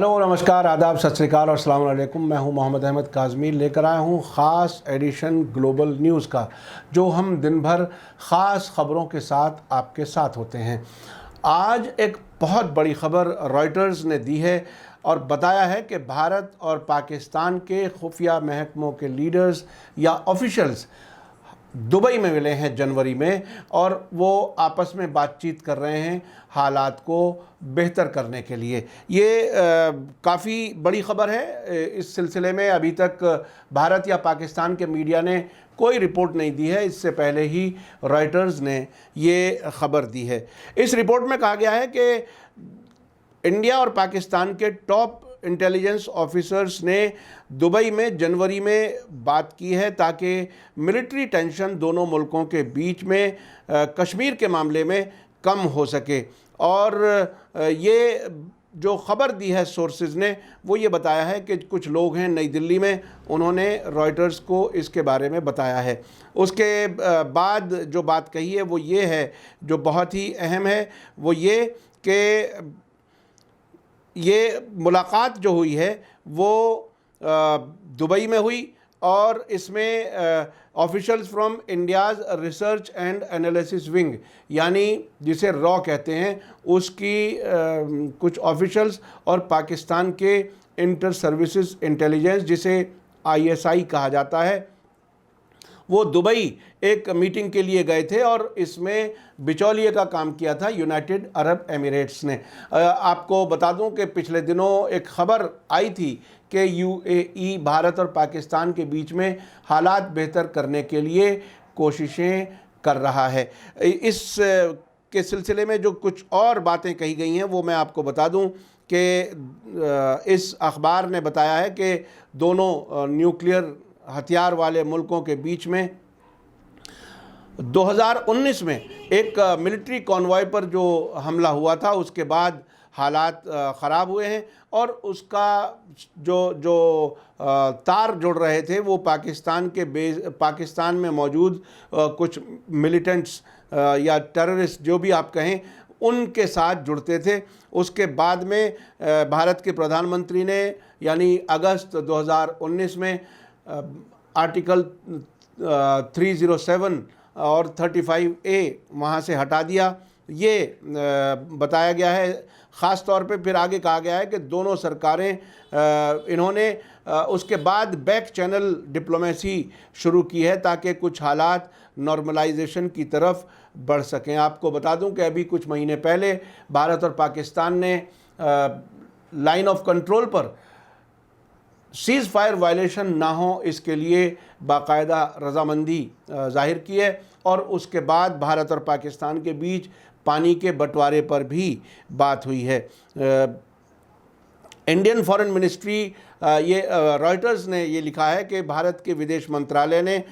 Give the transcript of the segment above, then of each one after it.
Hello, नमस्कार, आदाब, सत श्री अकाल और अस्सलाम वालेकुम। मैं हूं मोहम्मद अहमद काज़मी। लेकर आया हूं ख़ास एडिशन ग्लोबल न्यूज़ का, जो हम दिन भर ख़ास ख़बरों के साथ आपके साथ होते हैं। आज एक बहुत बड़ी ख़बर रॉयटर्स ने दी है और बताया है कि भारत और पाकिस्तान के खुफिया महकमों के लीडर्स या ऑफिशल्स दुबई में मिले हैं जनवरी में, और वो आपस में बातचीत कर रहे हैं हालात को बेहतर करने के लिए। ये काफ़ी बड़ी ख़बर है। इस सिलसिले में अभी तक भारत या पाकिस्तान के मीडिया ने कोई रिपोर्ट नहीं दी है। इससे पहले ही रॉयटर्स ने ये ख़बर दी है। इस रिपोर्ट में कहा गया है कि इंडिया और पाकिस्तान के टॉप इंटेलिजेंस ऑफिसर्स ने दुबई में जनवरी में बात की है ताकि मिलिट्री टेंशन दोनों मुल्कों के बीच में कश्मीर के मामले में कम हो सके। और ये जो ख़बर दी है सोर्सेज ने, वो ये बताया है कि कुछ लोग हैं नई दिल्ली में, उन्होंने रॉयटर्स को इसके बारे में बताया है। उसके बाद जो बात कही है वो ये है, जो बहुत ही अहम है, वो ये कि ये मुलाकात जो हुई है वो दुबई में हुई, और इसमें officials from India's research and analysis wing, यानी जिसे रॉ कहते हैं, उसकी कुछ ऑफिशल्स और पाकिस्तान के इंटर सर्विसेज इंटेलिजेंस, जिसे ISI कहा जाता है, वो दुबई एक मीटिंग के लिए गए थे और इसमें बिचौलिए का काम किया था यूनाइटेड अरब एमिरेट्स ने। आपको बता दूं कि पिछले दिनों एक ख़बर आई थी कि UAE भारत और पाकिस्तान के बीच में हालात बेहतर करने के लिए कोशिशें कर रहा है। इस के सिलसिले में जो कुछ और बातें कही गई हैं वो मैं आपको बता दूं कि इस अखबार ने बताया है कि दोनों न्यूक्लियर हथियार वाले मुल्कों के बीच में 2019 में एक मिलिट्री कॉन्वॉय पर जो हमला हुआ था, उसके बाद हालात ख़राब हुए हैं, और उसका जो तार जुड़ रहे थे वो पाकिस्तान में मौजूद कुछ मिलिटेंट्स या टेररिस्ट, जो भी आप कहें, उनके साथ जुड़ते थे। उसके बाद में भारत के प्रधानमंत्री ने यानी अगस्त 2019 में आर्टिकल 307 और 35A वहाँ से हटा दिया, ये बताया गया है। ख़ास तौर पे फिर आगे कहा गया है कि दोनों सरकारें इन्होंने उसके बाद बैक चैनल डिप्लोमेसी शुरू की है ताकि कुछ हालात नॉर्मलाइजेशन की तरफ बढ़ सकें। आपको बता दूं कि अभी कुछ महीने पहले भारत और पाकिस्तान ने लाइन ऑफ कंट्रोल पर सीज़ फायर वायलेशन ना हो, इसके लिए बाकायदा रजामंदी जाहिर की है, और उसके बाद भारत और पाकिस्तान के बीच पानी के बंटवारे पर भी बात हुई है। इंडियन फॉरेन मिनिस्ट्री, ये रॉयटर्स ने ये लिखा है कि भारत के विदेश मंत्रालय ने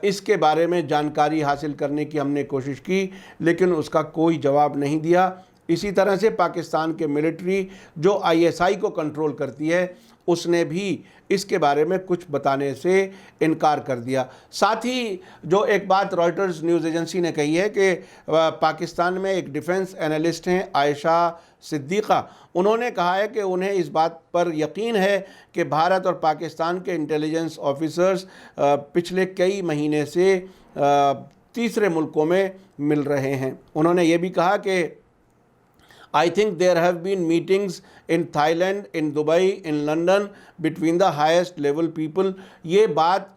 इसके बारे में जानकारी हासिल करने की हमने कोशिश की, लेकिन उसका कोई जवाब नहीं दिया। इसी तरह से पाकिस्तान के मिलिट्री जो ISI को कंट्रोल करती है, उसने भी इसके बारे में कुछ बताने से इनकार कर दिया। साथ ही जो एक बात रॉयटर्स न्यूज़ एजेंसी ने कही है कि पाकिस्तान में एक डिफेंस एनालिस्ट हैं आयशा सिद्दीक़ा, उन्होंने कहा है कि उन्हें इस बात पर यकीन है कि भारत और पाकिस्तान के इंटेलिजेंस ऑफिसर्स पिछले कई महीने से तीसरे मुल्कों में मिल रहे हैं। उन्होंने ये भी कहा कि I think there have been meetings in Thailand, in Dubai, in London between the highest level people। ये बात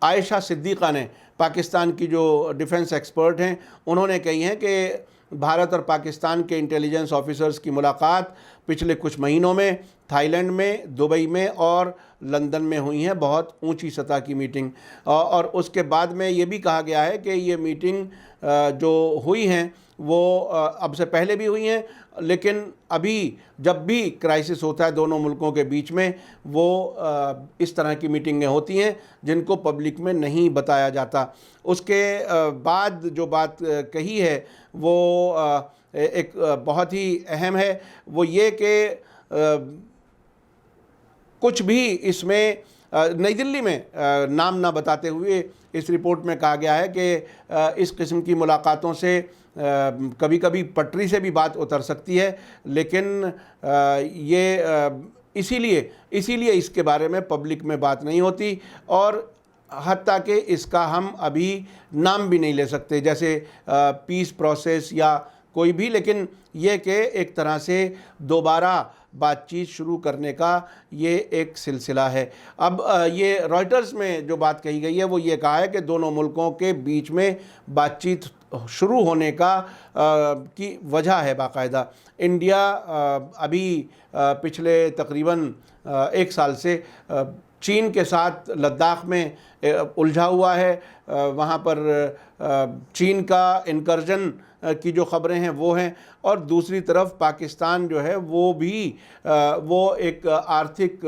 आयशा सिद्दीक़ा ने, पाकिस्तान की जो डिफेंस एक्सपर्ट हैं, उन्होंने कही है कि भारत और पाकिस्तान के इंटेलिजेंस ऑफिसर्स की मुलाकात पिछले कुछ महीनों में थाईलैंड में, दुबई में और लंदन में हुई हैं, बहुत ऊंची सतह की मीटिंग। और उसके बाद में ये भी कहा गया है कि ये मीटिंग जो हुई हैं वो अब से पहले भी हुई हैं, लेकिन अभी जब भी क्राइसिस होता है दोनों मुल्कों के बीच में, वो इस तरह की मीटिंगें होती हैं जिनको पब्लिक में नहीं बताया जाता। उसके बाद जो बात कही है वो एक बहुत ही अहम है, वो ये कि कुछ भी इसमें नई दिल्ली में नाम ना बताते हुए इस रिपोर्ट में कहा गया है कि इस किस्म की मुलाकातों से कभी कभी पटरी से भी बात उतर सकती है, लेकिन इसीलिए इसके बारे में पब्लिक में बात नहीं होती, और हत्ता कि इसका हम अभी नाम भी नहीं ले सकते, जैसे पीस प्रोसेस या कोई भी, लेकिन ये कि एक तरह से दोबारा बातचीत शुरू करने का ये एक सिलसिला है। अब ये रॉयटर्स में जो बात कही गई है वो ये कहा है कि दोनों मुल्कों के बीच में बातचीत शुरू होने का की वजह है बाकायदा। इंडिया अभी पिछले तकरीबन 1 साल से चीन के साथ लद्दाख में उलझा हुआ है। वहाँ पर चीन का इनकर्जन की जो ख़बरें हैं वो हैं, और दूसरी तरफ पाकिस्तान जो है वो एक आर्थिक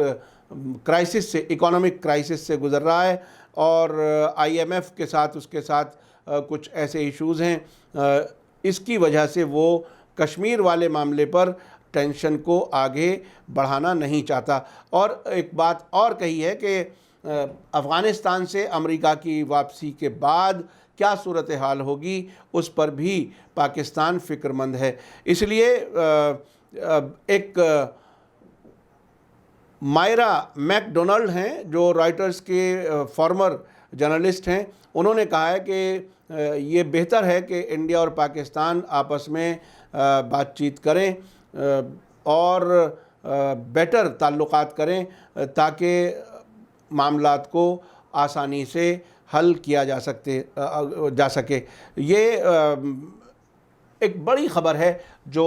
क्राइसिस से, इकोनॉमिक क्राइसिस से गुज़र रहा है, और IMF के साथ उसके साथ कुछ ऐसे इश्यूज़ हैं। इसकी वजह से वो कश्मीर वाले मामले पर टेंशन को आगे बढ़ाना नहीं चाहता। और एक बात और कही है कि अफ़गानिस्तान से अमेरिका की वापसी के बाद क्या सूरत हाल होगी, उस पर भी पाकिस्तान फ़िक्रमंद है। इसलिए एक मायरा मैकडोनाल्ड हैं जो रॉयटर्स के फॉर्मर जर्नलिस्ट हैं, उन्होंने कहा है कि ये बेहतर है कि इंडिया और पाकिस्तान आपस में बातचीत करें और बेटर ताल्लुकात करें, ताकि मामलात को आसानी से हल किया जा सके। ये एक बड़ी ख़बर है जो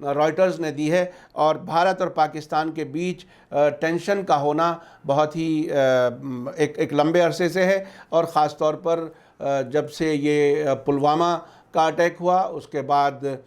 रॉयटर्स ने दी है, और भारत और पाकिस्तान के बीच टेंशन का होना बहुत ही एक लंबे अरसे से है, और ख़ास तौर पर जब से ये पुलवामा का अटैक हुआ उसके बाद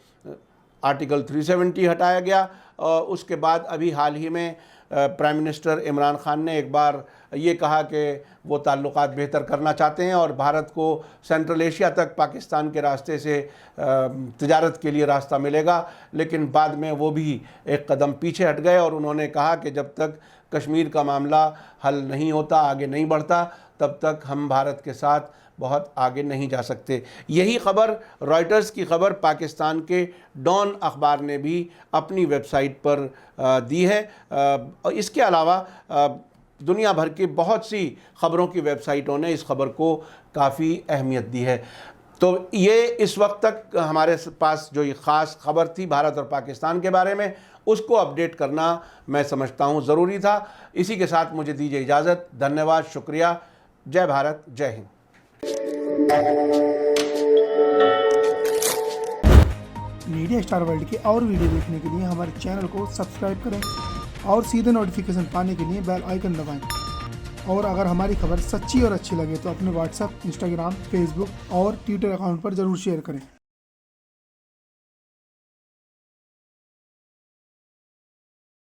आर्टिकल 370 हटाया गया, और उसके बाद अभी हाल ही में प्राइम मिनिस्टर इमरान खान ने एक बार ये कहा कि वो ताल्लुकात बेहतर करना चाहते हैं और भारत को सेंट्रल एशिया तक पाकिस्तान के रास्ते से तिजारत के लिए रास्ता मिलेगा, लेकिन बाद में वो भी एक कदम पीछे हट गए और उन्होंने कहा कि जब तक कश्मीर का मामला हल नहीं होता, आगे नहीं बढ़ता, तब तक हम भारत के साथ बहुत आगे नहीं जा सकते। यही ख़बर, रॉयटर्स की ख़बर, पाकिस्तान के डॉन अखबार ने भी अपनी वेबसाइट पर दी है। और इसके अलावा दुनिया भर की बहुत सी ख़बरों की वेबसाइटों ने इस ख़बर को काफ़ी अहमियत दी है। तो ये इस वक्त तक हमारे पास जो ये ख़ास ख़बर थी भारत और पाकिस्तान के बारे में, उसको अपडेट करना मैं समझता हूँ ज़रूरी था। इसी के साथ मुझे दीजिए इजाज़त। धन्यवाद, शुक्रिया। जय भारत, जय हिंद। मीडिया स्टार वर्ल्ड के और वीडियो देखने के लिए हमारे चैनल को सब्सक्राइब करें और सीधे नोटिफिकेशन पाने के लिए बेल आइकन दबाएं। और अगर हमारी खबर सच्ची और अच्छी लगे तो अपने व्हाट्सएप, इंस्टाग्राम, फेसबुक और ट्विटर अकाउंट पर ज़रूर शेयर करें।